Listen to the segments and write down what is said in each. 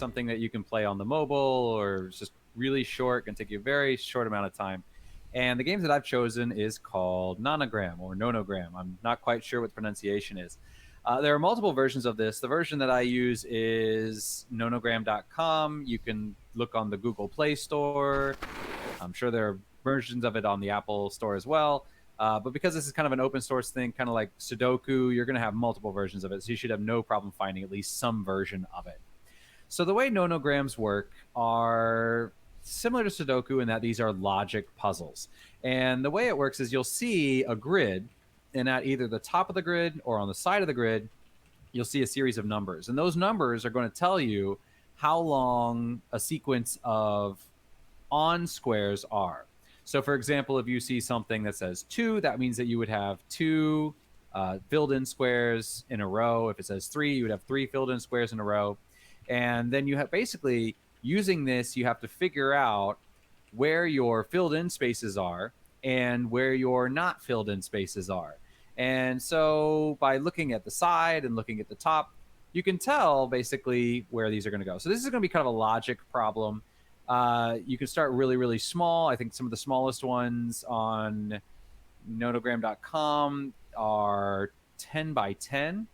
something that you can play on the mobile, or it's just really short, can take you a very short amount of time. And the games that I've chosen is called Nonogram or Nonogram. I'm not quite sure what the pronunciation is. There are multiple versions of this. The version that I use is nonogram.com. You can look on the Google Play Store. I'm sure there are versions of it on the Apple Store as well. But because this is kind of an open source thing, kind of like Sudoku, you're going to have multiple versions of it. So you should have no problem finding at least some version of it. So the way nonograms work are similar to Sudoku in that these are logic puzzles. And the way it works is you'll see a grid, and at either the top of the grid or on the side of the grid, you'll see a series of numbers. And those numbers are going to tell you how long a sequence of on squares are. So, for example, if you see something that says 2, that means that you would have 2 filled in squares in a row. If it says 3, you would have 3 filled in squares in a row. And then you have basically using this, you have to figure out where your filled in spaces are and where your not filled in spaces are. And so by looking at the side and looking at the top, you can tell basically where these are going to go. So this is going to be kind of a logic problem. You can start really, really small. I think some of the smallest ones on nonogram.com are 10 by 10.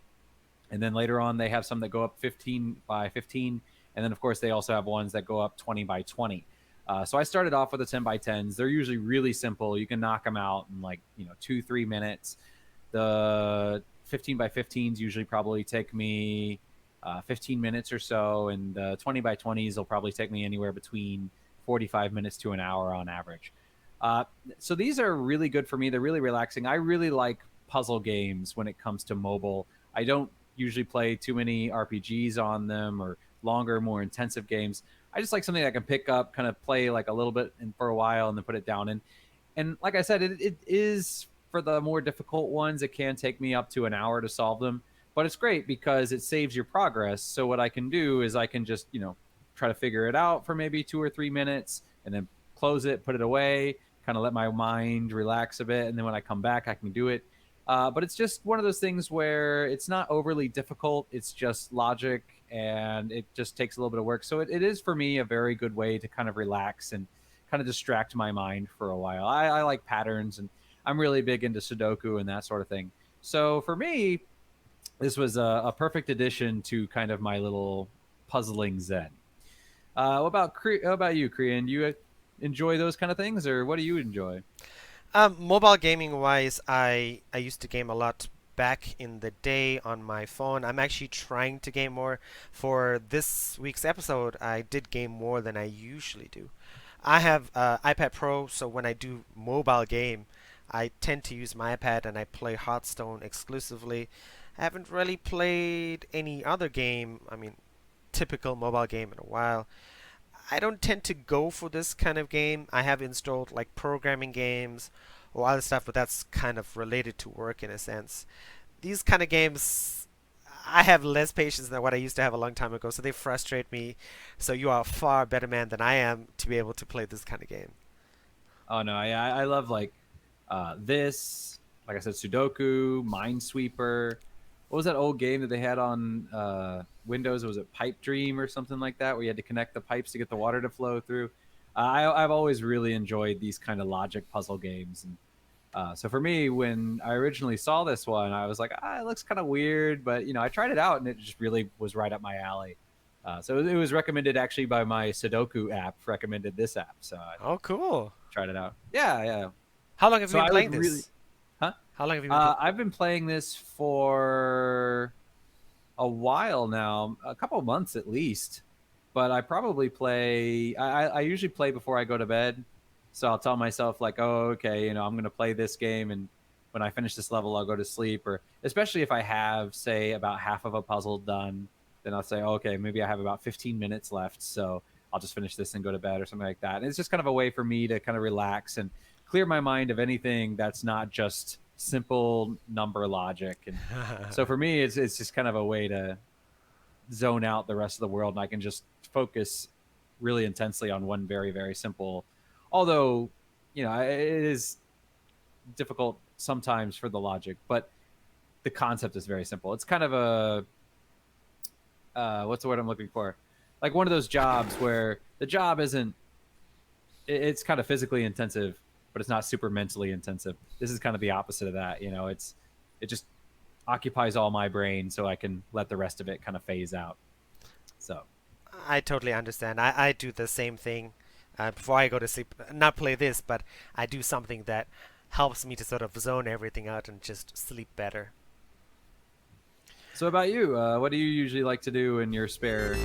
And then later on, they have some that go up 15 by 15. And then, of course, they also have ones that go up 20 by 20. So I started off with the 10 by 10s. They're usually really simple. You can knock them out in like, 2-3 minutes. The 15 by 15s usually probably take me 15 minutes or so. And the 20 by 20s will probably take me anywhere between 45 minutes to an hour on average. So these are really good for me. They're really relaxing. I really like puzzle games when it comes to mobile. I don't usually play too many RPGs on them or longer, more intensive games. I just like something I can pick up, kind of play like a little bit for a while and then put it down. And like I said, it is for the more difficult ones. It can take me up to an hour to solve them, but it's great because it saves your progress. So what I can do is I can just, try to figure it out for maybe 2 or 3 minutes and then close it, put it away, kind of let my mind relax a bit. And then when I come back, I can do it. But it's just one of those things where it's not overly difficult. It's just logic and it just takes a little bit of work. So it is for me a very good way to kind of relax and kind of distract my mind for a while. I like patterns and I'm really big into Sudoku and that sort of thing. So for me, this was a perfect addition to kind of my little puzzling zen. What about you, Korean? Do you enjoy those kind of things, or what do you enjoy? Mobile gaming wise, I used to game a lot back in the day on my phone. I'm actually trying to game more. For this week's episode, I did game more than I usually do. I have iPad Pro, so when I do mobile game, I tend to use my iPad and I play Hearthstone exclusively. I haven't really played any other game, I mean, typical mobile game in a while. I don't tend to go for this kind of game. I have installed like programming games or other stuff, but that's kind of related to work in a sense. These kind of games, I have less patience than what I used to have a long time ago, so they frustrate me. So you are a far better man than I am to be able to play this kind of game. Oh no, I love like this, like I said, Sudoku, Minesweeper. What was that old game that they had on Windows? Was it Pipe Dream or something like that, where you had to connect the pipes to get the water to flow through? I've always really enjoyed these kind of logic puzzle games, and so for me, when I originally saw this one, I was like, it looks kind of weird, but I tried it out, and it just really was right up my alley. So it was recommended actually by my Sudoku app. Recommended this app, so I Oh, cool. tried it out. Yeah, yeah. How long have you So been I would playing really, this? huh? How long have you been playing? I've been playing this for a while now, a couple of months at least. But I probably play. I usually play before I go to bed, so I'll tell myself like, oh, okay, I'm going to play this game, and when I finish this level, I'll go to sleep. Or especially if I have, say, about half of a puzzle done, then I'll say, oh, okay, maybe I have about 15 minutes left, so I'll just finish this and go to bed or something like that. And it's just kind of a way for me to kind of relax and clear my mind of anything that's not just simple number logic. And so for me, it's just kind of a way to zone out the rest of the world, and I can just focus really intensely on one very, very simple. Although, it is difficult sometimes for the logic, but the concept is very simple. It's kind of a what's the word I'm looking for? like one of those jobs where the job isn't it's kind of physically intensive, but it's not super mentally intensive. This is kind of the opposite of that. You know, it just occupies all my brain, so I can let the rest of it kind of phase out. So I totally understand. I do the same thing before I go to sleep. Not play this, but I do something that helps me to sort of zone everything out and just sleep better. so about you, what do you usually like to do in your spare